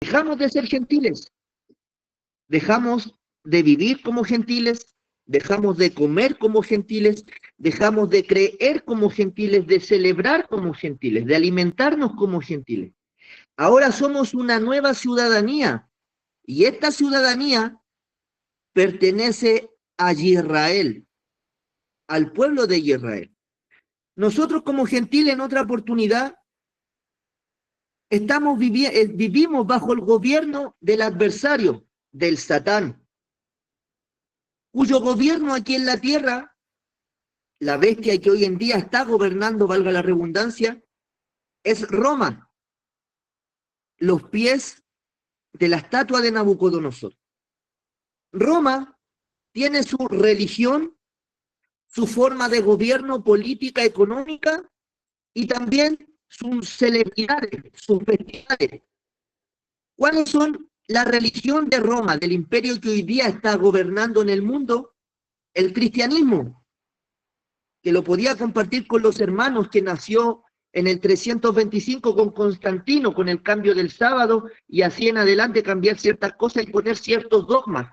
dejamos de ser gentiles, dejamos de vivir como gentiles, dejamos de comer como gentiles, dejamos de creer como gentiles, de celebrar como gentiles, de alimentarnos como gentiles. Ahora somos una nueva ciudadanía y esta ciudadanía pertenece a Israel, al pueblo de Israel. Nosotros como gentiles en otra oportunidad vivimos bajo el gobierno del adversario, del Satán, cuyo gobierno aquí en la tierra, la bestia que hoy en día está gobernando, valga la redundancia, es Roma, los pies de la estatua de Nabucodonosor. Roma tiene su religión, su forma de gobierno, política, económica y también sus celebridades, sus festivales. ¿Cuáles son la religión de Roma, del imperio que hoy día está gobernando en el mundo? El cristianismo, que lo podía compartir con los hermanos, que nació en el 325 con Constantino, con el cambio del sábado, y así en adelante cambiar ciertas cosas y poner ciertos dogmas,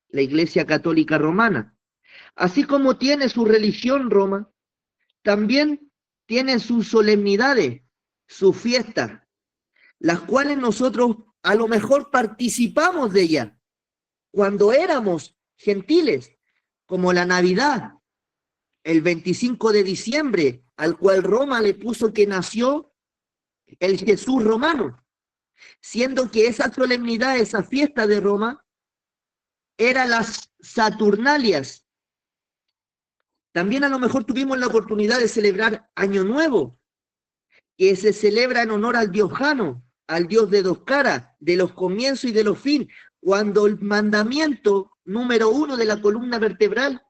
la Iglesia Católica Romana. Así como tiene su religión Roma, también tiene sus solemnidades, sus fiestas, las cuales nosotros a lo mejor participamos de ellas cuando éramos gentiles, como la Navidad, el 25 de diciembre, al cual Roma le puso que nació el Jesús romano, siendo que esa solemnidad, esa fiesta de Roma, eran las Saturnalias. También a lo mejor tuvimos la oportunidad de celebrar Año Nuevo, que se celebra en honor al dios Jano, al dios de dos caras, de los comienzos y de los fines, cuando el mandamiento número 1 de la columna vertebral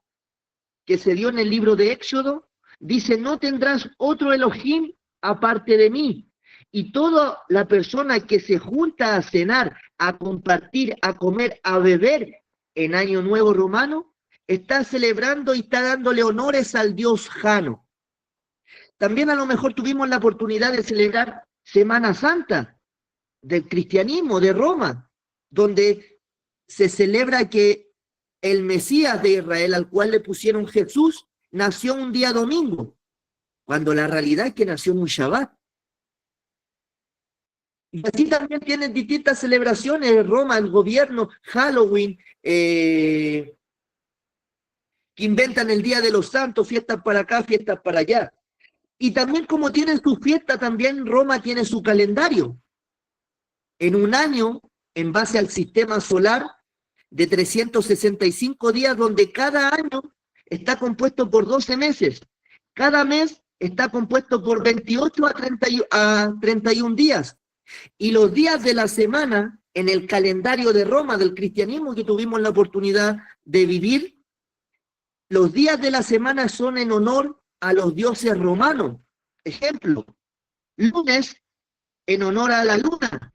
que se dio en el libro de Éxodo, dice: no tendrás otro Elohim aparte de mí. Y toda la persona que se junta a cenar, a compartir, a comer, a beber en Año Nuevo romano, está celebrando y está dándole honores al dios Jano. También a lo mejor tuvimos la oportunidad de celebrar Semana Santa del cristianismo de Roma, donde se celebra que el Mesías de Israel, al cual le pusieron Jesús, nació un día domingo, cuando la realidad es que nació en un Shabbat. Y así también tienen distintas celebraciones en Roma, el gobierno, Halloween, que inventan el Día de los Santos, fiestas para acá, fiestas para allá. Y también como tienen su fiesta, también Roma tiene su calendario. En un año, en base al sistema solar, de 365 días, donde cada año está compuesto por 12 meses. Cada mes está compuesto por 28 a 31 días. Y los días de la semana, en el calendario de Roma, del cristianismo que tuvimos la oportunidad de vivir, los días de la semana son en honor a los dioses romanos. Ejemplo, lunes en honor a la luna,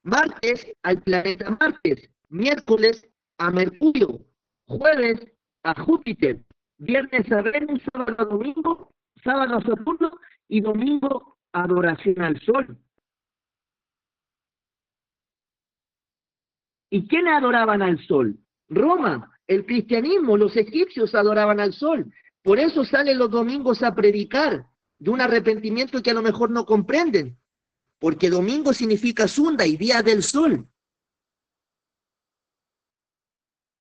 martes al planeta Marte, miércoles a Mercurio, jueves a Júpiter, viernes a Venus, sábado a domingo, sábado a Saturno y domingo adoración al sol. ¿Y quiénes adoraban al sol? Roma, el cristianismo, los egipcios adoraban al sol. Por eso salen los domingos a predicar de un arrepentimiento que a lo mejor no comprenden, porque domingo significa Sunda y día del sol.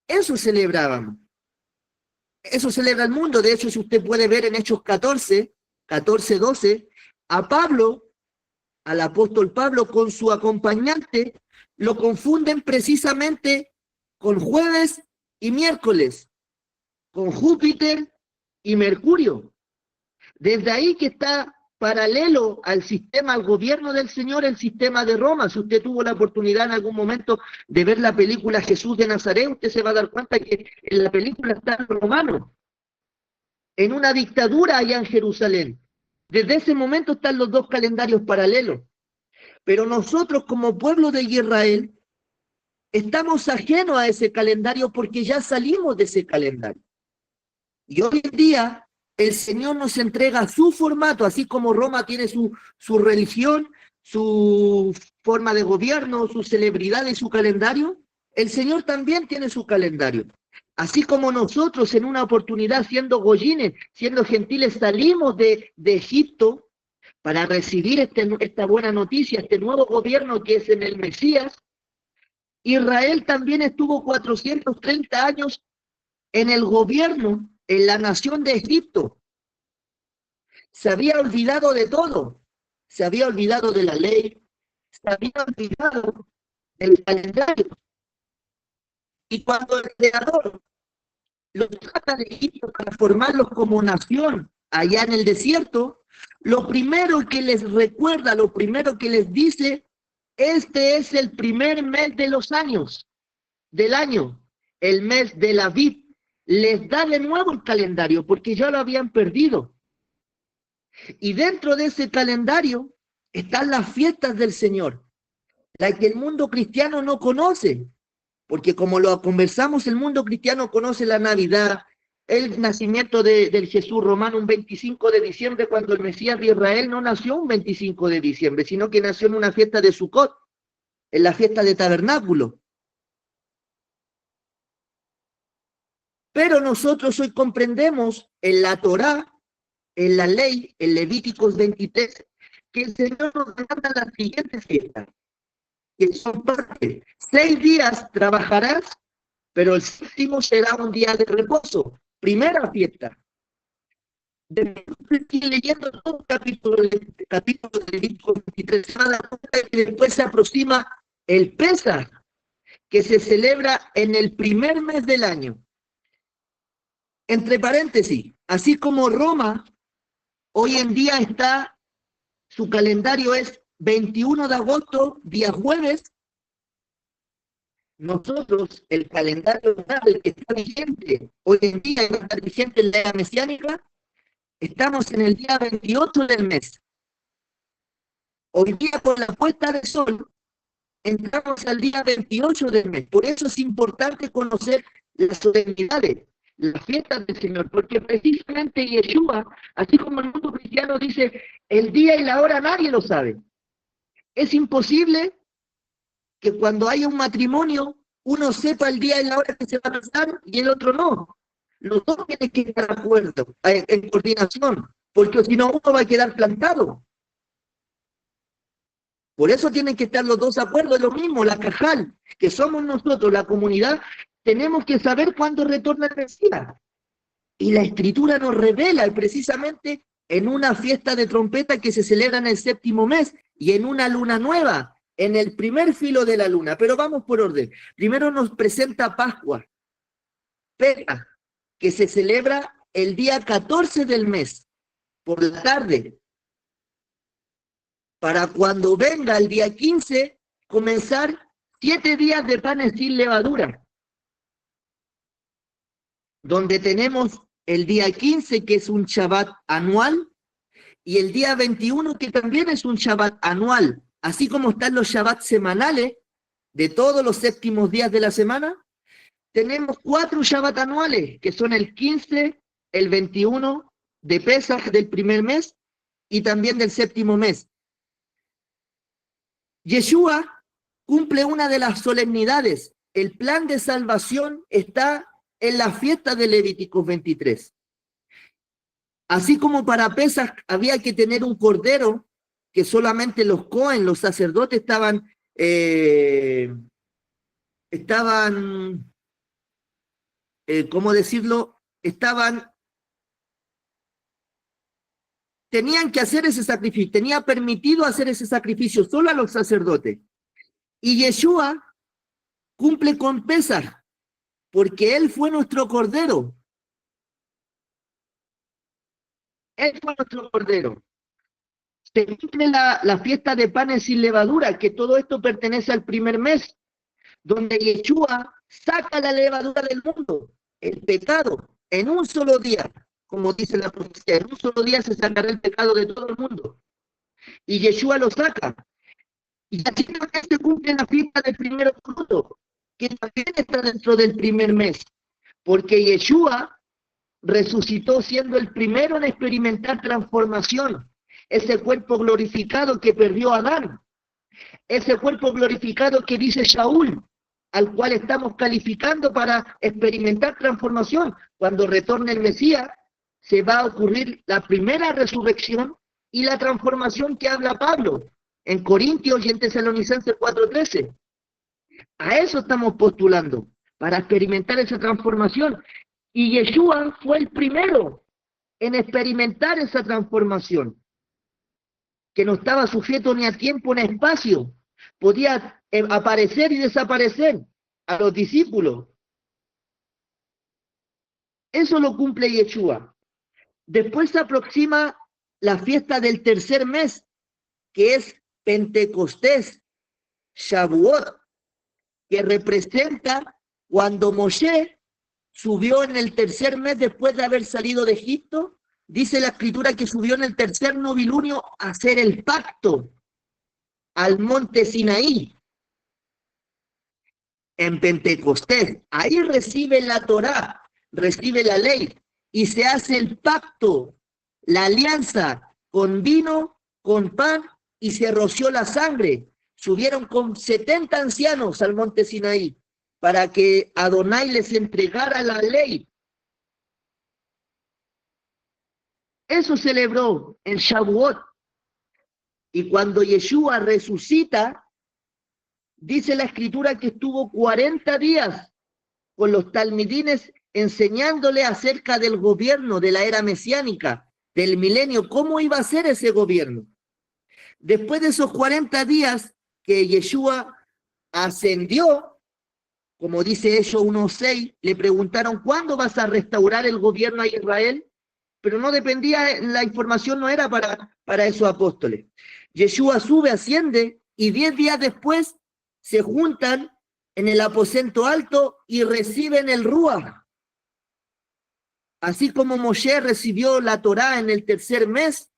Eso celebraban. Eso celebra el mundo. De hecho, si usted puede ver en Hechos 14, 12, a Pablo, al apóstol Pablo, con su acompañante, lo confunden precisamente con jueves y miércoles, con Júpiter y Mercurio. Desde ahí que está paralelo al sistema, al gobierno del Señor, el sistema de Roma. Si usted tuvo la oportunidad en algún momento de ver la película Jesús de Nazaret, usted se va a dar cuenta que en la película están romanos, en una dictadura allá en Jerusalén. Desde ese momento están los dos calendarios paralelos. Pero nosotros como pueblo de Israel estamos ajenos a ese calendario porque ya salimos de ese calendario. Y hoy en día el Señor nos entrega su formato, así como Roma tiene su religión, su forma de gobierno, su celebridad y su calendario, el Señor también tiene su calendario. Así como nosotros en una oportunidad siendo goyines, siendo gentiles, salimos de Egipto para recibir esta buena noticia, este nuevo gobierno que es en el Mesías, Israel también estuvo 430 años en el gobierno, en la nación de Egipto. Se había olvidado de todo, se había olvidado de la ley, se había olvidado del calendario. Y cuando el Creador los saca de Egipto para formarlos como nación allá en el desierto, lo primero que les recuerda, lo primero que les dice, este es el primer mes de los años, del año, el mes de la vid. Les da de nuevo el calendario porque ya lo habían perdido. Y dentro de ese calendario están las fiestas del Señor, las que el mundo cristiano no conoce, porque como lo conversamos, el mundo cristiano conoce la Navidad, el nacimiento del Jesús romano un 25 de diciembre, cuando el Mesías de Israel no nació un 25 de diciembre, sino que nació en una fiesta de Sukkot, en la fiesta de Tabernáculo. Pero nosotros hoy comprendemos en la Torá, en la ley, en Levíticos 23, que el Señor nos manda las siguientes fiestas, que son parte. 6 días trabajarás, pero el séptimo será un día de reposo. Primera fiesta. Después estoy leyendo todo el capítulo de Levíticos 23, y después se aproxima el Pesaj, que se celebra en el primer mes del año. Entre paréntesis, así como Roma hoy en día está, su calendario es 21 de agosto, día jueves. Nosotros, el calendario que está vigente hoy en día, y va a estar vigente en la era mesiánica, estamos en el día 28 del mes. Hoy día, por la puesta de sol, entramos al día 28 del mes. Por eso es importante conocer las solemnidades, las fiestas del Señor, porque precisamente Yeshua, así como el mundo cristiano dice, el día y la hora nadie lo sabe. Es imposible que cuando haya un matrimonio, uno sepa el día y la hora que se va a casar y el otro no. Los dos tienen que estar de acuerdo, en coordinación, porque si no uno va a quedar plantado. Por eso tienen que estar los dos de acuerdo. Es lo mismo, la Cajal, que somos nosotros, la comunidad, tenemos que saber cuándo retorna el Mesías. Y la Escritura nos revela, y precisamente en una fiesta de trompeta que se celebra en el séptimo mes, y en una luna nueva, en el primer filo de la luna. Pero vamos por orden. Primero nos presenta Pascua, Pesaj, que se celebra el día 14 del mes, por la tarde, para cuando venga el día 15, comenzar 7 días de panes sin levadura, donde tenemos el día 15, que es un Shabbat anual, y el día 21, que también es un Shabbat anual, así como están los Shabbats semanales de todos los séptimos días de la semana. Tenemos 4 Shabbat anuales, que son el 15, el 21 de Pesaj del primer mes y también del séptimo mes. Yeshua cumple una de las solemnidades. El plan de salvación está en la fiesta de Levíticos 23. Así como para Pesaj había que tener un cordero, que solamente los Cohen, los sacerdotes, ¿cómo decirlo? Tenían que hacer ese sacrificio, tenía permitido hacer ese sacrificio solo a los sacerdotes. Y Yeshua cumple con Pesaj, porque Él fue nuestro cordero. Él fue nuestro cordero. Se cumple la fiesta de panes sin levadura, que todo esto pertenece al primer mes, donde Yeshua saca la levadura del mundo, el pecado, en un solo día, como dice la profecía, en un solo día se sacará el pecado de todo el mundo. Y Yeshua lo saca. Y así también se cumple la fiesta del primer fruto, que también está dentro del primer mes, porque Yeshua resucitó siendo el primero en experimentar transformación, ese cuerpo glorificado que perdió Adán. Ese cuerpo glorificado que dice Shaul, al cual estamos calificando para experimentar transformación. Cuando retorne el Mesías, se va a ocurrir la primera resurrección y la transformación que habla Pablo en Corintios y en Tesalonicenses 4:13. A eso estamos postulando, para experimentar esa transformación. Y Yeshua fue el primero en experimentar esa transformación, que no estaba sujeto ni a tiempo ni a espacio. Podía aparecer y desaparecer a los discípulos. Eso lo cumple Yeshua. Después se aproxima la fiesta del tercer mes, que es Pentecostés, Shavuot, que representa cuando Moshe subió en el tercer mes después de haber salido de Egipto. Dice la escritura que subió en el tercer novilunio a hacer el pacto al monte Sinaí, en Pentecostés. Ahí recibe la Torá, recibe la ley, y se hace el pacto, la alianza con vino, con pan, y se roció la sangre. Subieron con 70 ancianos al monte Sinaí para que Adonai les entregara la ley. Eso celebró en Shavuot. Y cuando Yeshua resucita, dice la escritura que estuvo 40 días con los talmidines enseñándole acerca del gobierno de la era mesiánica, del milenio, cómo iba a ser ese gobierno. Después de esos 40 días que Yeshua ascendió, como dice Hechos 1:6, le preguntaron, ¿cuándo vas a restaurar el gobierno a Israel? Pero no dependía, la información no era para esos apóstoles. Yeshua sube, asciende, y 10 días después se juntan en el aposento alto y reciben el Ruach. Así como Moshe recibió la Torá en el tercer mes,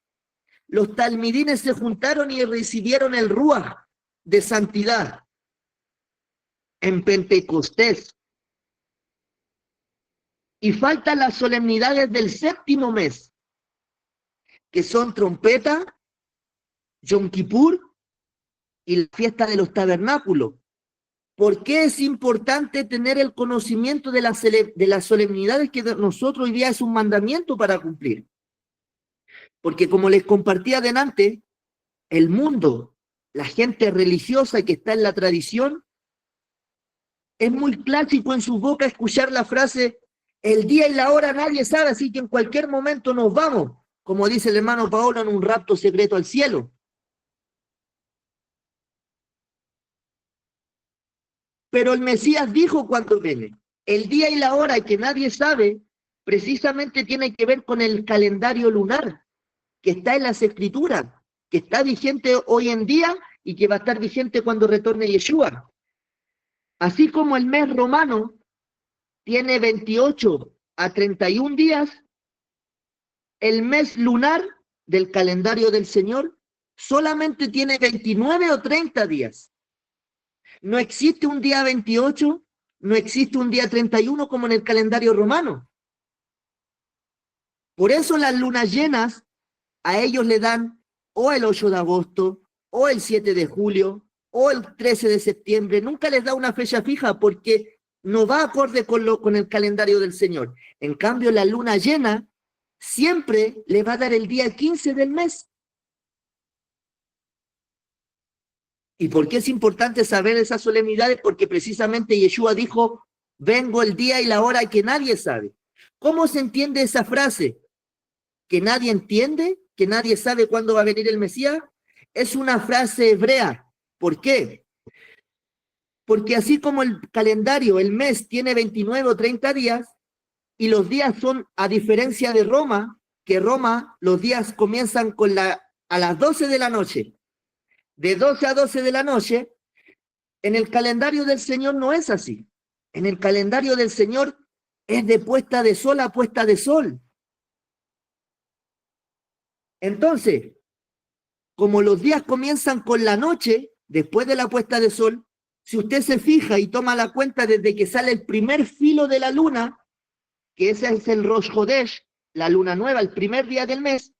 los talmidines se juntaron y recibieron el Ruach de santidad en Pentecostés. Y faltan las solemnidades del séptimo mes, que son trompeta, Yom Kippur y la fiesta de los tabernáculos. ¿Por qué es importante tener el conocimiento de las solemnidades que nosotros hoy día es un mandamiento para cumplir? Porque como les compartí adelante, el mundo, la gente religiosa que está en la tradición, es muy clásico en su boca escuchar la frase, el día y la hora nadie sabe, así que en cualquier momento nos vamos, como dice el hermano Paolo en un rapto secreto al cielo. Pero el Mesías dijo cuando viene, el día y la hora que nadie sabe, precisamente tiene que ver con el calendario lunar, que está en las escrituras, que está vigente hoy en día y que va a estar vigente cuando retorne Yeshua. Así como el mes romano tiene 28 a 31 días, el mes lunar del calendario del Señor solamente tiene 29 o 30 días. No existe un día 28, no existe un día 31 como en el calendario romano. Por eso las lunas llenas a ellos le dan o el 8 de agosto, o el 7 de julio, o el 13 de septiembre. Nunca les da una fecha fija porque no va acorde con el calendario del Señor. En cambio, la luna llena siempre le va a dar el día 15 del mes. ¿Y por qué es importante saber esas solemnidades? Porque precisamente Yeshua dijo, vengo el día y la hora que nadie sabe. ¿Cómo se entiende esa frase? ¿Que nadie entiende? ¿Que nadie sabe cuándo va a venir el Mesías? Es una frase hebrea. ¿Por qué? Porque así como el calendario, el mes tiene 29 o 30 días, y los días son, a diferencia de Roma, que Roma, los días comienzan a las 12 de la noche. De 12 a 12 de la noche, en el calendario del Señor no es así. En el calendario del Señor es de puesta de sol a puesta de sol. Entonces, como los días comienzan con la noche, después de la puesta de sol, si usted se fija y toma la cuenta desde que sale el primer filo de la luna, que ese es el Rosh Hodesh, la luna nueva, el primer día del mes,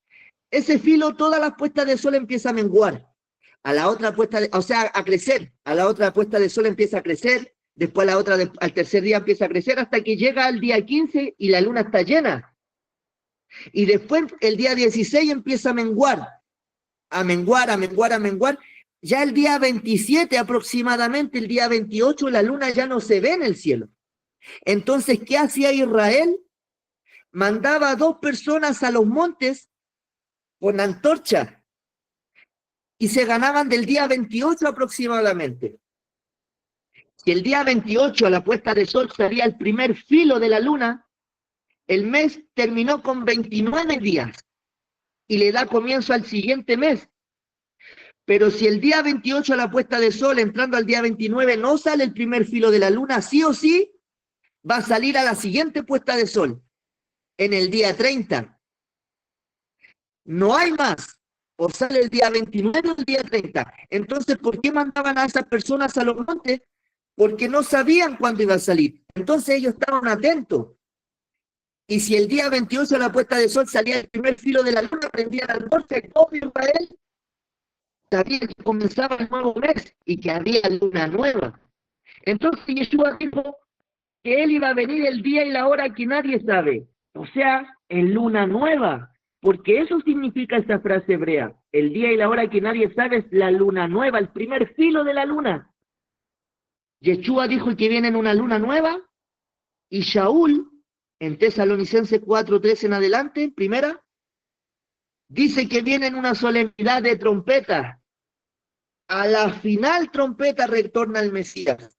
ese filo, todas las puestas de sol empieza a menguar. A la otra puesta de, o sea, a crecer. A la otra puesta de sol empieza a crecer, después a la otra, al tercer día empieza a crecer hasta que llega al día 15 y la luna está llena. Y después el día 16 empieza a menguar, a menguar, a menguar, a menguar. Ya el día 27 aproximadamente, el día 28, la luna ya no se ve en el cielo. Entonces, ¿qué hacía Israel? Mandaba a 2 personas a los montes con antorcha y se ganaban del día 28 aproximadamente. Si el día 28 a la puesta de sol salía el primer filo de la luna, el mes terminó con 29 días y le da comienzo al siguiente mes. Pero si el día 28 a la puesta de sol, entrando al día 29, no sale el primer filo de la luna, sí o sí, va a salir a la siguiente puesta de sol, en el día 30. No hay más. O sale el día 29 o el día 30. Entonces, ¿por qué mandaban a esas personas a los montes? Porque no sabían cuándo iba a salir. Entonces ellos estaban atentos. Y si el día 28 a la puesta de sol salía el primer filo de la luna, prendían al norte y todo Israel sabía que comenzaba el nuevo mes y que había luna nueva. Entonces Yeshua dijo que él iba a venir el día y la hora que nadie sabe, o sea, en luna nueva, porque eso significa esta frase hebrea. El día y la hora que nadie sabe es la luna nueva, el primer filo de la luna. Yeshua dijo que viene en una luna nueva y Shaul, en Tesalonicenses 4:3 en adelante, primera, dice que viene en una solemnidad de trompeta. A la final trompeta retorna el Mesías.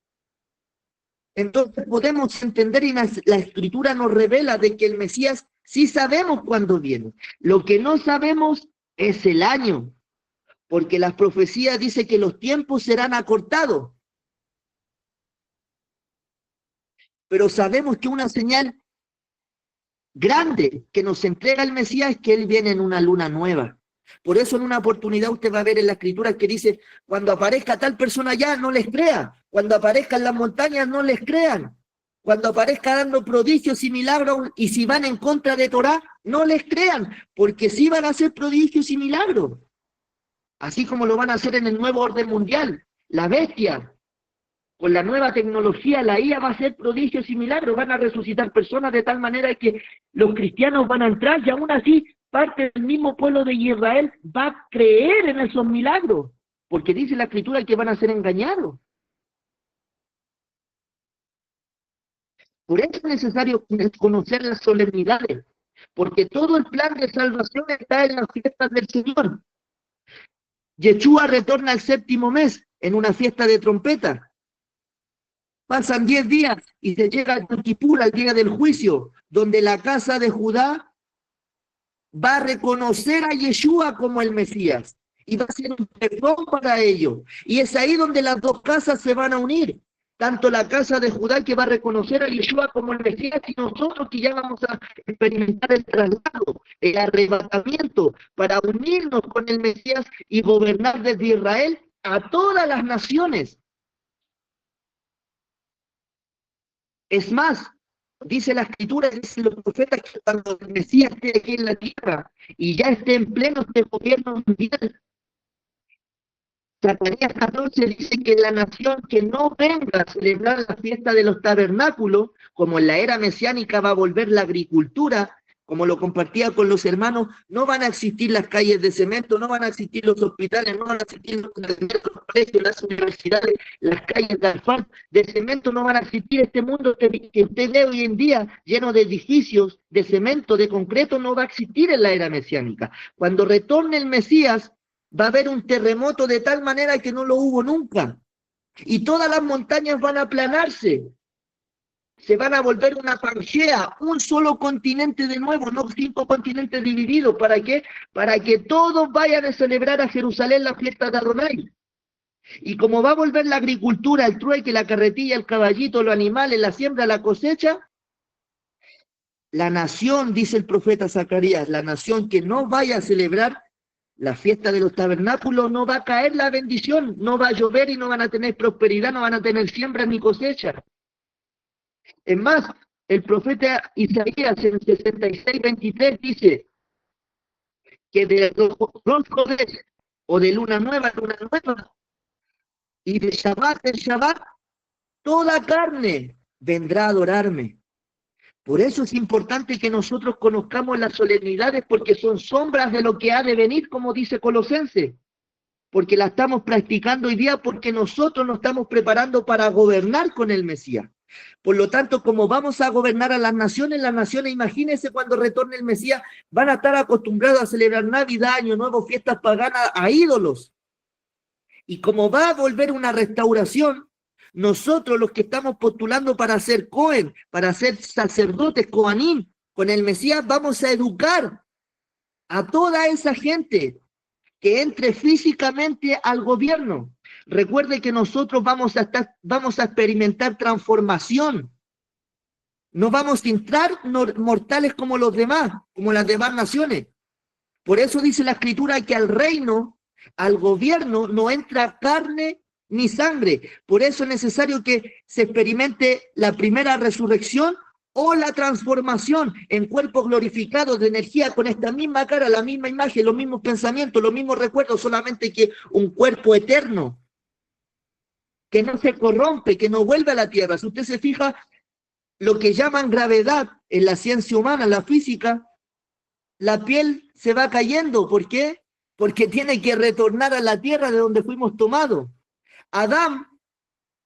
Entonces podemos entender y la escritura nos revela de que el Mesías sí sabemos cuándo viene. Lo que no sabemos es el año, porque las profecías dicen que los tiempos serán acortados. Pero sabemos que una señal grande que nos entrega el Mesías es que Él viene en una luna nueva. Por eso en una oportunidad usted va a ver en la escritura que dice, cuando aparezca tal persona allá, no les crea. Cuando aparezca en las montañas, no les crean. Cuando aparezca dando prodigios y milagros, y si van en contra de Torá, no les crean, porque sí van a hacer prodigios y milagros. Así como lo van a hacer en el nuevo orden mundial. La bestia, con la nueva tecnología, la IA va a hacer prodigios y milagros, van a resucitar personas de tal manera que los cristianos van a entrar y aún así parte del mismo pueblo de Israel va a creer en esos milagros, porque dice la escritura que van a ser engañados. Por eso es necesario conocer las solemnidades, porque todo el plan de salvación está en las fiestas del Señor. Yeshua retorna el 7º mes en una fiesta de trompeta. Pasan 10 días y se llega a Yom Kippur, al día del juicio, donde la casa de Judá va a reconocer a Yeshua como el Mesías y va a ser un perdón para ellos. Y es ahí donde las dos casas se van a unir, tanto la casa de Judá que va a reconocer a Yeshua como el Mesías y nosotros que ya vamos a experimentar el traslado, el arrebatamiento para unirnos con el Mesías y gobernar desde Israel a todas las naciones. Es más, dice la escritura, dicen los profetas, que cuando el Mesías esté aquí en la tierra y ya esté en pleno este gobierno mundial, Zacarías 14 dice que la nación que no venga a celebrar la fiesta de los tabernáculos, como en la era mesiánica va a volver la agricultura, como lo compartía con los hermanos, no van a existir las calles de cemento, no van a existir los hospitales, no van a existir los colegios, las universidades, las calles de asfalto, de cemento, no van a existir. Este mundo que usted ve hoy en día, lleno de edificios, de cemento, de concreto, no va a existir en la era mesiánica. Cuando retorne el Mesías, va a haber un terremoto de tal manera que no lo hubo nunca. Y todas las montañas van a aplanarse. Se van a volver una Pangea, un solo continente de nuevo, no 5 continentes divididos. ¿Para qué? Para que todos vayan a celebrar a Jerusalén la fiesta de Adonai. Y como va a volver la agricultura, el trueque, la carretilla, el caballito, los animales, la siembra, la cosecha, la nación, dice el profeta Zacarías, la nación que no vaya a celebrar la fiesta de los tabernáculos, no va a caer la bendición, no va a llover y no van a tener prosperidad, no van a tener siembra ni cosecha. Es más, el profeta Isaías en 66:23 dice que de los rostros o de luna nueva en luna nueva, y de Shabbat en Shabbat, toda carne vendrá a adorarme. Por eso es importante que nosotros conozcamos las solemnidades, porque son sombras de lo que ha de venir, como dice Colosenses, porque la estamos practicando hoy día, porque nosotros nos estamos preparando para gobernar con el Mesías. Por lo tanto, como vamos a gobernar a las naciones, imagínense cuando retorne el Mesías, van a estar acostumbrados a celebrar Navidad, Año Nuevo, fiestas paganas a ídolos. Y como va a volver una restauración, nosotros los que estamos postulando para ser Cohen, para ser sacerdotes, Coanim, con el Mesías, vamos a educar a toda esa gente que entre físicamente al gobierno. Recuerde que nosotros vamos a experimentar transformación. No vamos a entrar mortales como los demás, como las demás naciones. Por eso dice la Escritura que al reino, al gobierno, no entra carne ni sangre. Por eso es necesario que se experimente la primera resurrección o la transformación en cuerpos glorificados de energía con esta misma cara, la misma imagen, los mismos pensamientos, los mismos recuerdos, solamente que un cuerpo eterno, que no se corrompe, que no vuelve a la tierra. Si usted se fija, lo que llaman gravedad en la ciencia humana, la física, la piel se va cayendo. ¿Por qué? Porque tiene que retornar a la tierra de donde fuimos tomados. Adán,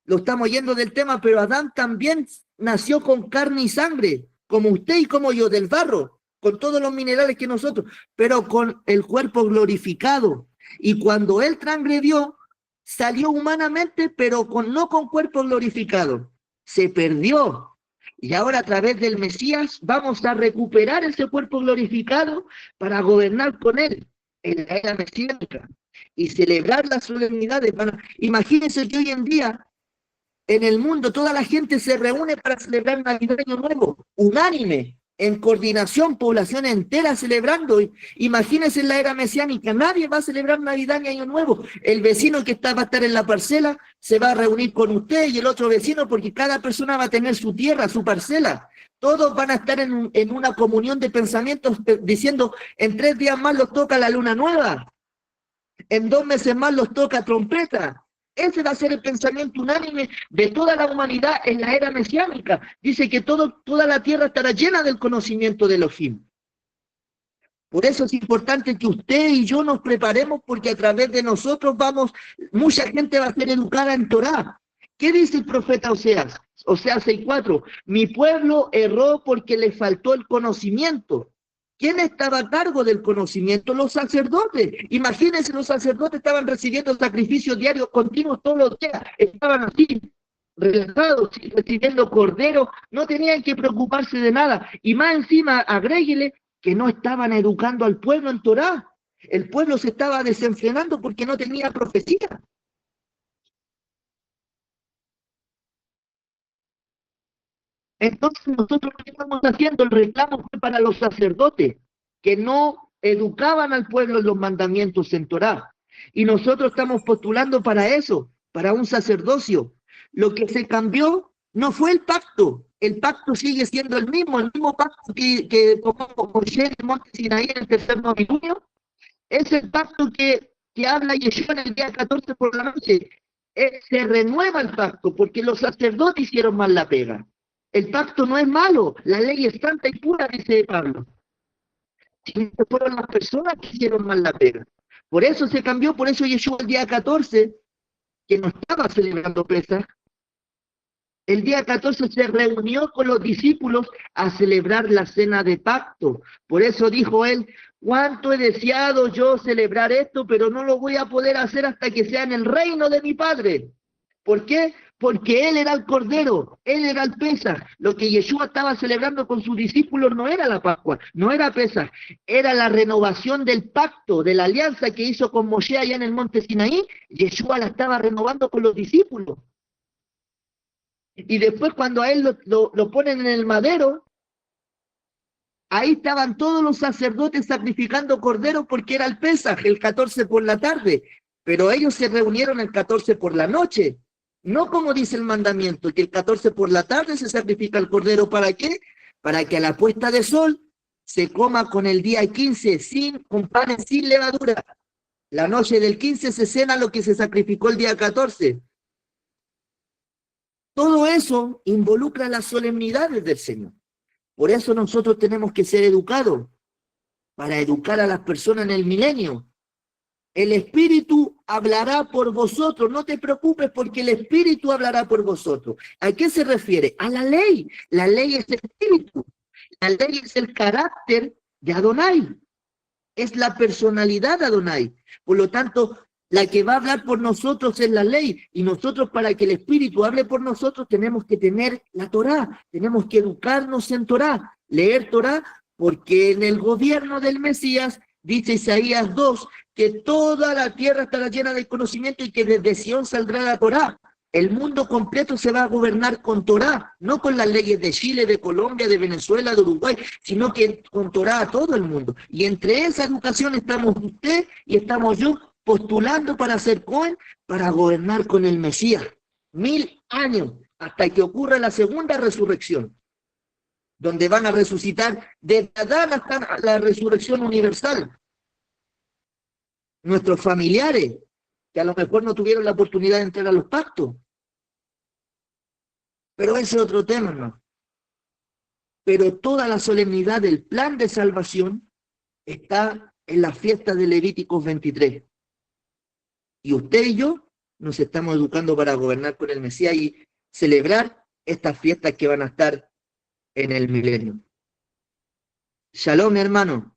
lo estamos yendo del tema, pero Adán también nació con carne y sangre, como usted y como yo, del barro, con todos los minerales que nosotros, pero con el cuerpo glorificado. Y cuando él transgredió, salió humanamente, pero no con cuerpo glorificado. Se perdió. Y ahora a través del Mesías vamos a recuperar ese cuerpo glorificado para gobernar con él en la era mesiánica y celebrar las solemnidades. Imagínense que hoy en día en el mundo toda la gente se reúne para celebrar Navidad y Año Nuevo, unánime, en coordinación, población entera celebrando. Imagínense en la era mesiánica, nadie va a celebrar Navidad ni Año Nuevo. El vecino que va a estar en la parcela se va a reunir con usted y el otro vecino, porque cada persona va a tener su tierra, su parcela. Todos van a estar en una comunión de pensamientos diciendo, en 3 días más los toca la luna nueva, en 2 meses más los toca trompeta. Ese va a ser el pensamiento unánime de toda la humanidad en la era mesiánica. Dice que toda la tierra estará llena del conocimiento de Elohim. Por eso es importante que usted y yo nos preparemos, porque a través de nosotros mucha gente va a ser educada en Torá. ¿Qué dice el profeta Oseas? Oseas 6:4. Mi pueblo erró porque le faltó el conocimiento. ¿Quién estaba a cargo del conocimiento? Los sacerdotes. Imagínense, los sacerdotes estaban recibiendo sacrificios diarios continuos todos los días. Estaban así, relajados, recibiendo cordero. No tenían que preocuparse de nada. Y más encima, agréguele que no estaban educando al pueblo en Torá. El pueblo se estaba desenfrenando porque no tenía profecía. Entonces nosotros lo que estamos haciendo, el reclamo fue para los sacerdotes, que no educaban al pueblo en los mandamientos en Torá. Y nosotros estamos postulando para eso, para un sacerdocio. Lo que se cambió no fue el pacto sigue siendo el mismo pacto que tomó Moshe en el monte Sinaí en el tercer novilunio. Es el pacto que habla Yeshua en el día 14 por la noche. Se renueva el pacto porque los sacerdotes hicieron mal la pega. El pacto no es malo, la ley es santa y pura, dice Pablo. Sino que fueron las personas que hicieron mal la pega. Por eso se cambió, por eso Yeshua el día 14, que no estaba celebrando Pesaj, el día 14 se reunió con los discípulos a celebrar la cena de pacto. Por eso dijo él, cuánto he deseado yo celebrar esto, pero no lo voy a poder hacer hasta que sea en el reino de mi Padre. ¿Por qué? Porque él era el Cordero, él era el Pesaj. Lo que Yeshua estaba celebrando con sus discípulos no era la Pascua, no era Pesaj, era la renovación del pacto, de la alianza que hizo con Moshe allá en el monte Sinaí. Yeshua la estaba renovando con los discípulos. Y después cuando a él lo ponen en el madero, ahí estaban todos los sacerdotes sacrificando corderos porque era el Pesaj, el 14 por la tarde. Pero ellos se reunieron el 14 por la noche. No como dice el mandamiento, que el 14 por la tarde se sacrifica el cordero. ¿Para qué? Para que a la puesta de sol se coma con el día 15 con panes sin levadura. La noche del 15 se cena lo que se sacrificó el día 14. Todo eso involucra las solemnidades del Señor. Por eso nosotros tenemos que ser educados, para educar a las personas en el milenio. El Espíritu hablará por vosotros, no te preocupes porque el Espíritu hablará por vosotros. ¿A qué se refiere? A la ley. La ley es el Espíritu. La ley es el carácter de Adonai. Es la personalidad de Adonai. Por lo tanto, la que va a hablar por nosotros es la ley. Y nosotros, para que el Espíritu hable por nosotros, tenemos que tener la Torá. Tenemos que educarnos en Torá, leer Torá, porque en el gobierno del Mesías, dice Isaías 2, que toda la tierra estará llena de conocimiento y que desde Sion saldrá la Torá. El mundo completo se va a gobernar con Torá, no con las leyes de Chile, de Colombia, de Venezuela, de Uruguay, sino que con Torá a todo el mundo. Y entre esa educación estamos usted y estamos yo postulando para ser Cohen, para gobernar con el Mesías. 1000 años hasta que ocurra la segunda resurrección, donde van a resucitar desde Adán hasta la resurrección universal. Nuestros familiares, que a lo mejor no tuvieron la oportunidad de entrar a los pactos. Pero ese es otro tema, ¿no? Pero toda la solemnidad del plan de salvación está en la fiesta de Levíticos 23. Y usted y yo nos estamos educando para gobernar con el Mesías y celebrar estas fiestas que van a estar en el milenio. Shalom, hermano.